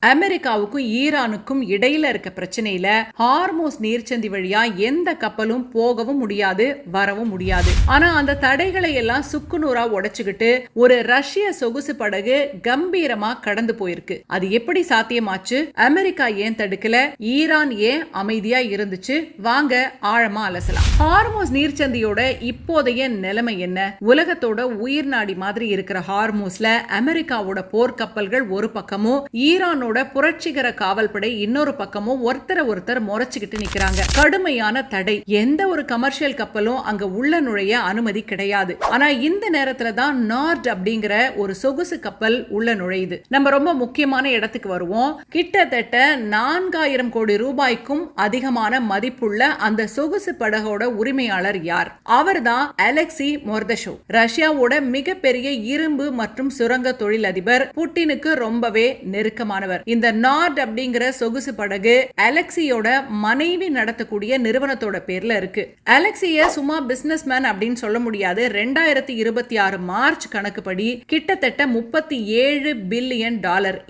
அமெரிக்காவுக்கும் ஈரானுக்கும் இடையில இருக்க பிரச்சனையில ஹார்மோஸ் நீர்ச்சந்தி வழியா எந்த கப்பலும் போகவும் முடியாது, வரவும் முடியாது. ஆனா அந்த தடைகளை எல்லாம் சுக்குநூறா உடைச்சுக்கிட்டு ஒரு ரஷ்ய சொகுசு படகு கம்பீரமா கடந்து போயிருக்கு. அது எப்படி சாத்தியமாச்சு? அமெரிக்கா ஏன் தடுக்கல? ஈரான் ஏன் அமைதியா இருந்துச்சு? வாங்க ஆழமா அலசலாம். ஹார்மோஸ் நீர்ச்சந்தியோட இப்போதைய நிலைமை என்ன? உலகத்தோட உயிர் நாடி மாதிரி இருக்கிற ஹார்மோஸ்ல அமெரிக்காவோட போர்க்கப்பல்கள் ஒரு பக்கமும், ஈரானோட புரட்சிகர காவல்படை இன்னொரு பக்கமும் ஒருத்தர் முறைச்சுக்கிட்டு நிக்கிறாங்க. கடுமையான தடை. எந்த ஒரு கமர்ஷியல் கப்பலும் அங்க உள்ள நுழைய அனுமதி கிடையாது. ஆனா இந்த நேரத்துல தான் நார்ட் அப்படிங்கிற ஒரு சொகுசு கப்பல் உள்ள நுழையுது. நம்ம ரொம்ப முக்கியமான இடத்துக்கு வருவோம். கிட்டத்தட்ட 4000 கோடி ரூபாய்க்கும் அதிகமான மதிப்புள்ள அந்த சொகுசு படகோட உரிமையாளர் யார்? அவர்தான் அலெக்சி மொர்தஷோவ். ரஷ்யாவோட மிகப்பெரிய இரும்பு மற்றும் சுரங்க தொழிலதிபர். புட்டினுக்கு ரொம்பவே நெருக்கமானவர். இந்த நார்ட் அப்படிங்கிற சொகுசு படகு அலெக்சியோட மனைவி நடத்தக்கூடிய நிறுவனத்தோட பேர்ல இருக்கு. அலெக்சிய சும்மா பிசினஸ் மேன் அப்படின்னு சொல்ல முடியாது. 2026 மார்ச் கணக்குப்படி கிட்டத்தட்ட $37 பில்லியன்,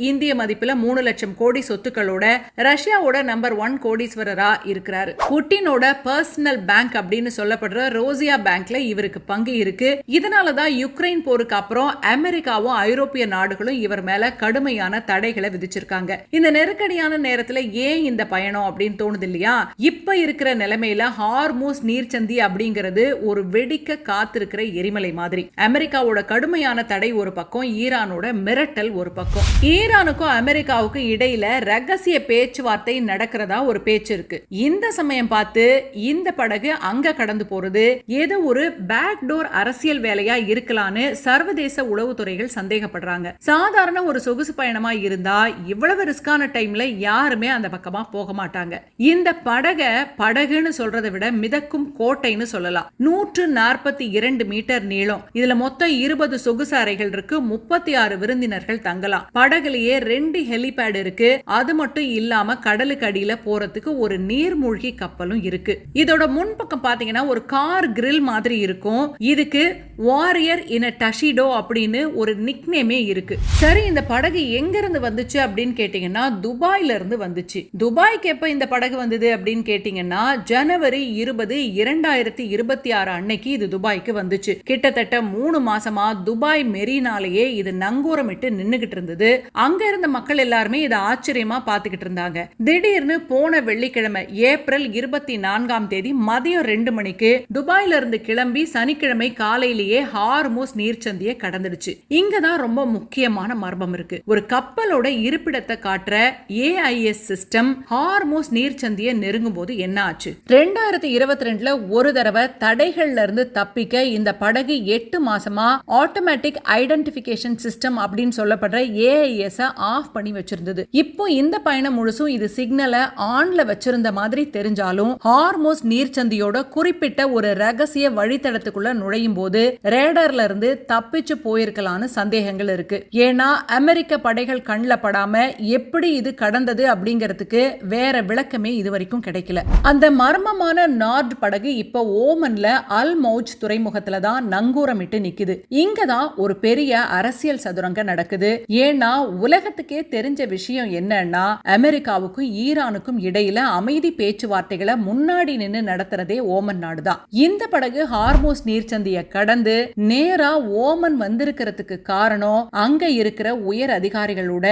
இந்திய மதிப்புல 3 லட்சம் கோடி சொத்துக்களோட ரஷ்யாவோட நம்பர் 1 கோடீஸ்வரரா இருக்கிறாரு. புட்டினோட பர்சனல் பேங்க் அப்படின்னு சொல்லப்படுற ரோசியா பேங்க்ல இவருக்கு பங்கு இருக்கு. இதனாலதான் யுக்ரைன் போருக்கு அப்புறம் அமெரிக்காவும் ஐரோப்பிய நாடுகளும் இவர் மேல கடுமையான தடைகளை விதிச்சிருக்காங்க. இந்த நெருக்கடியான நேரத்துல ஏன் இந்த பயணம் அப்படின்னு தோணுது இல்லையா? இப்ப இருக்கிற நிலைமையில ஹார்மோஸ் நீர்ச்சந்தி அப்படிங்கிறது ஒரு வெடிக்க காத்திருக்கிற எரிமலை மாதிரி. அமெரிக்காவோட கடுமையான தடை ஒரு பக்கம், ஈரானோட மிரட்டல் ஒரு பக்கம். ஈரானுக்கும் அமெரிக்காவுக்கும் இடையில ரகசிய பேச்சுவார்த்தை நடக்கிறதா ஒரு பேச்சு இருக்கு. இந்த சமயம் பார்த்து இந்த படகு அங்க கடந்து போறது ஏதோ ஒரு பேக்டோர் அரசியல் வேலையா இருக்கலான்னு சர்வதேச உளவுத்துறைகள் சந்தேகப்படுறாங்க. சாதாரண ஒரு சொகுசு பயணமா இருந்தா இவ்வளவு ரிஸ்கான டைம்ல யாருமே அந்த பக்கமா போக மாட்டாங்க. இந்த படகுன்னு சொல்றதை விட மிதக்கும் கோட்டைன்னு சொல்லலாம். 142 மீட்டர் நீளம். இதுல மொத்தம் 20 சொகுசு அறைகள் இருக்கு. 36 விருந்தினர்கள் தங்கலாம். படகுலயே 2 ஹெலிபேட் இருக்கு. அது மட்டும் இல்லாம கடலுக்கு அடியில போறதுக்கு ஒரு நீர்மூழ்கி கப்பலும் இருக்கு. இதோட முன்பக்கம் பாத்தீங்கன்னா ஒரு கார் கிரில் மாதிரி இருக்கும். இதுக்கு வாரியர் இன் டஷிடோ அப்படின்னு ஒரு நிக்நேமே இருக்கு. சரி, இந்த படகு எங்க இருந்து வந்துச்சு அப்படின்னு கேட்டீங்கன்னா துபாயில இருந்து வந்துச்சு. துபாய்க்கு எப்ப இந்த படகு வந்தது அப்படின்னு கேட்டீங்கன்னா ஜனவரி 20, 2026 அன்னைக்கு இது துபாய்க்கு வந்துச்சு. கிட்டத்தட்ட 3 மாசமா துபாய் மெரினாலேயே இது நங்கூரமிட்டு நின்னுகிட்டு இருந்தது. அங்க இருந்த மக்கள் எல்லாருமே இதை ஆச்சரியமா பாத்துக்கிட்டு இருந்தாங்க. திடீர்னு போன வெள்ளிக்கிழமை ஏப்ரல் 24ஆம் தேதி மதியம் 2 மணிக்கு துபாயில இருந்து கிளம்பி சனிக்கிழமை காலையிலேயே ஹார்மோஸ் நீர்ச்சந்தியை கடந்துடுச்சு. இங்கதான் ரொம்ப முக்கியமான மர்மம் இருக்கு. ஒரு கப்பலோட இருப்பிடத்தை காட்டுற AIS சிஸ்டம் ஹார்மோஸ் நீர்ச்சந்தியை நெருங்கும் போது என்ன ஆச்சு? 2022ல ஒரு தடவை தடைகள்ல இருந்து தப்பிக்க இந்த படகு 8 மாசமா ஆட்டோமேட்டிக் ஐடென்டிபிகேஷன் சிஸ்டம் அப்படின்னு சொல்லப்படுற AIS ஆஃப் பண்ணி வச்சிருந்தது. இப்போ இந்த பயணம் முழுசும் இது சிக்னலை ஆன்ல வச்சிருந்த மாதிரி தெரிஞ்சாலும் ஹார்மோஸ் நீர்ச்சந்தியோட குறிப்பிட்ட ஒரு ரகசிய வழித்தடத்துக்குள்ள நுழையும் போது ரேடார்ல இருந்து தப்பிச்சு போயிருக்கலான்னு சந்தேகங்கள் இருக்கு. ஏன்னா அமெரிக்க படைகள் கண்ணில் படாம எப்படி இது கடந்தது அப்படிங்கிறதுக்கு வேற விளக்கமே இதுவரைக்கும் கிடைக்கல. அந்த மர்மமான நார்ட் படகு இப்ப ஓமன்ல அல் மௌஜ் துறைமுகத்துல தான் நங்கூரமிட்டு நிக்குது. இங்கதான் ஒரு பெரிய அரசியல் சதுரங்கம் நடக்குது. ஏன்னா உலகத்துக்கே தெரிஞ்ச விஷயம் என்னன்னா அமெரிக்காவுக்கும் ஈரானுக்கும் இடையில அமைதி பேச்சுவார்த்தைகளை முன்னாடி நின்று நடத்துறதே ஓமன் நாடுதான். இந்த படகு ஹார்மோஸ் நீர்ச்சந்தியை கடந்து நேரா ஓமன் வந்திருக்கிறதுக்கு காரணம் அங்க இருக்கிற உயர் அதிகாரிகளோட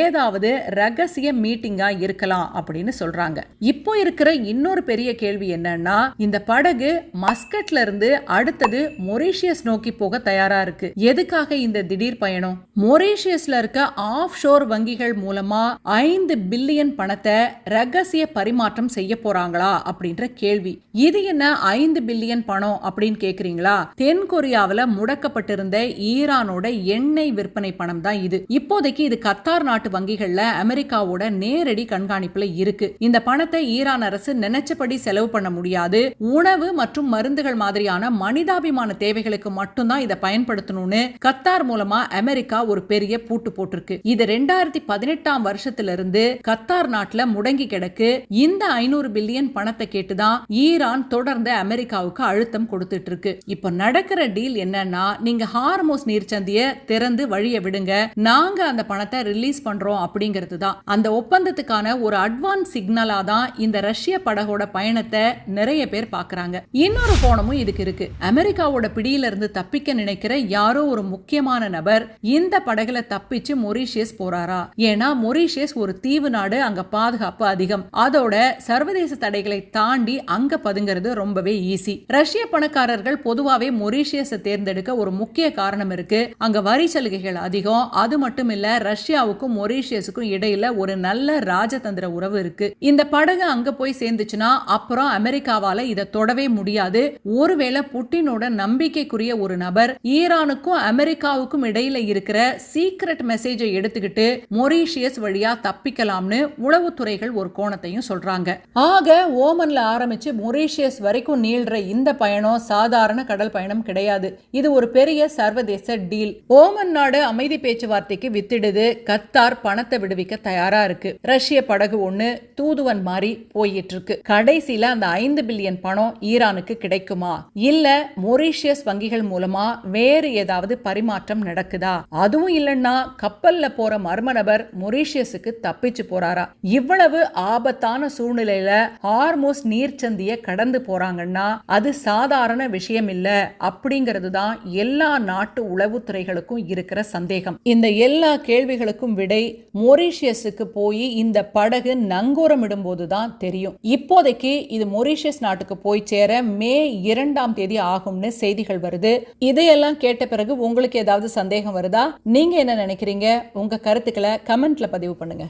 ஏதாவது ரகசிய மீட்டிங்கா இருக்கலாம் அப்படின்னு சொல்றாங்க. இப்போ இருக்கிற இன்னொரு பெரிய கேள்வி என்னன்னா இந்த படகு மஸ்கட்ல இருந்து அடுத்தது மொரீஷியஸ் நோக்கி போக தயாரா இருக்கு. எதுக்காக இந்த திடீர் பயணம்? மொரீஷியஸ்ல இருக்க ஆஃப் ஷோர் வங்கிகள் மூலமா 5 பில்லியன் பணத்தை ரகசிய பரிமாற்றம் செய்ய போறாங்களா அப்படின்ற கேள்வி. இது என்ன 5 பில்லியன் பணம் அப்படின்னு கேக்குறீங்களா? தென் கொரியாவில் முடக்கப்பட்டிருந்த ஈரானோட எண்ணெய் விற்பனை பணம் தான் இது. இப்போதைக்கு இது கத்தார் நாட்டு வங்கிகள்ல அமெரிக்காவோட நேரடி கண்காணிப்புல இருக்கு. இந்த பணத்தை ஈரான் அரசு நினைச்சபடி செலவு பண்ண முடியாது. உணவு மற்றும் மருந்துகள் மாதிரியான மனிதாபிமான தேவைகளுக்கு மட்டும்தான் இதை பயன்படுத்தணும்னு கத்தார் மூலமா அமெரிக்கா ஒரு பெரிய பூட்டு போட்டிருக்கு. இது 2018ஆம் வருஷத்திலிருந்து கத்தார் நாட்டுல முடங்கி கிடக்கு. இந்த 500 பில்லியன் பணத்தை கேட்டுதான் ஈரான் தொடர்ந்து அமெரிக்காவுக்கு அழுத்தம் கொடுத்துட்டு இருக்கு. இப்ப நடக்கிற டீல் என்னன்னா, நீங்க ஹார்மோஸ் நீர்ச்சந்திய திறந்து வழிய விடுங்க, நாங்க அந்த பணத்தை ரிலீஸ் பண்றோம் பண்றோம் அப்படிங்கிறது தான். அந்த ஒப்பந்தத்துக்கான ஒரு அட்வான்ஸ் சிக்னலா தான் இந்த ரஷ்ய படகோட பயணத்தை நிறைய பேர் பாக்குறாங்க. இன்னொரு கோணமும் இதுக்கு இருக்கு. அமெரிக்காவோட பிடியில இருந்து தப்பிக்க நினைக்கிற யாரோ ஒரு முக்கியமான நபர் இந்த படகுல தப்பிச்சு மொரீஷியஸ் போறாரா? ஏன்னா மொரீஷியஸ் ஒரு தீவு நாடு, அங்க பாதுகாப்பு அதிகம். அதோட சர்வதேச தடைகளை தாண்டி அங்க பதுங்கிறது ரொம்பவே ஈஸி. ரஷ்ய பணக்காரர்கள் பொதுவாவே மொரீஷியஸை தேர்ந்தெடுக்க ஒரு முக்கிய காரணம் இருக்கு. அங்க வரி சலுகைகள் அதிகம். அது மட்டும் இல்ல, ரஷ்யாவுக்கும் மொரீஷியஸுக்கும் இடையில ஒரு நல்ல ராஜதந்திர உறவு இருக்கு. இந்த படகு அங்க போய் சேர்ந்துச்சுன்னா அப்புறம் அமெரிக்காவால இதை தொடவே முடியாது. ஒருவேளை புட்டினோட நம்பிக்கைக்குரிய ஒரு நபர் ஈரானுக்கும் அமெரிக்காவுக்கும் இடையில இருக்கிற சீக்ரெட் மெசேஜை எடுத்துக்கிட்டு மொரீஷியஸ் வழியா தப்பிக்கலாம்னு உளவுத்துறைகள் ஒரு கோணத்தையும் சொல்றாங்க. ஆக ஓமன்ல ஆரம்பிச்சு மொரீஷியஸ் வரைக்கும் நீள்ற இந்த பயணம் சாதாரண கடல் பயணம் கிடையாது. இது ஒரு பெரிய சர்வதேச டீல். ஓமன் நாடு அமைதி பேச்சுவார்த்தைக்கு வித்திடுது. கத்தார் பணத்தை விடுவிக்க தயாரா இருக்கு. ரஷ்ய படகு ஒண்ணு தூதுவன் மாதிரி போயிட்டு இருக்கு. கடைசியில அந்த 5 பில்லியன் பணம் ஈரானுக்கு கிடைக்குமா, இல்ல மொரீஷியஸ் வங்கிகள் மூலமா வேறு ஏதாவது பரிமாற்றம் நடக்குதா? அதுவும் இல்லைன்னா கப்பல்ல போற மர்ம நபர் மொரீஷியஸுக்கு தப்பிச்சு போறாரா? இவ்வளவு ஆபத்தான சூழ்நிலையில ஹார்மோஸ் நீர்ச்சந்திய கடந்து போறாங்கன்னா அது சாதாரண விஷயம் இல்ல அப்படிங்கிறது தான் எல்லா நாட்டு உளவுத்துறைகளுக்கும் இருக்கிற சந்தேகம். இந்த எல்லா கேள்விகளுக்கும் விடை மொரீஷியஸுக்கு போய் இந்த படகு நங்கூரமிடும் போதுதான் தெரியும். இப்போதைக்கு இது மொரீஷியஸ் நாட்டுக்கு போய் சேர மே 2 ஆகும்னு செய்திகள் வருது. இதையெல்லாம் கேட்ட பிறகு உங்களுக்கு ஏதாவது சந்தேகம் வருதா? நீங்க என்ன நினைக்கிறீங்க? உங்க கருத்துக்களை கமெண்ட்ல பதிவு பண்ணுங்க.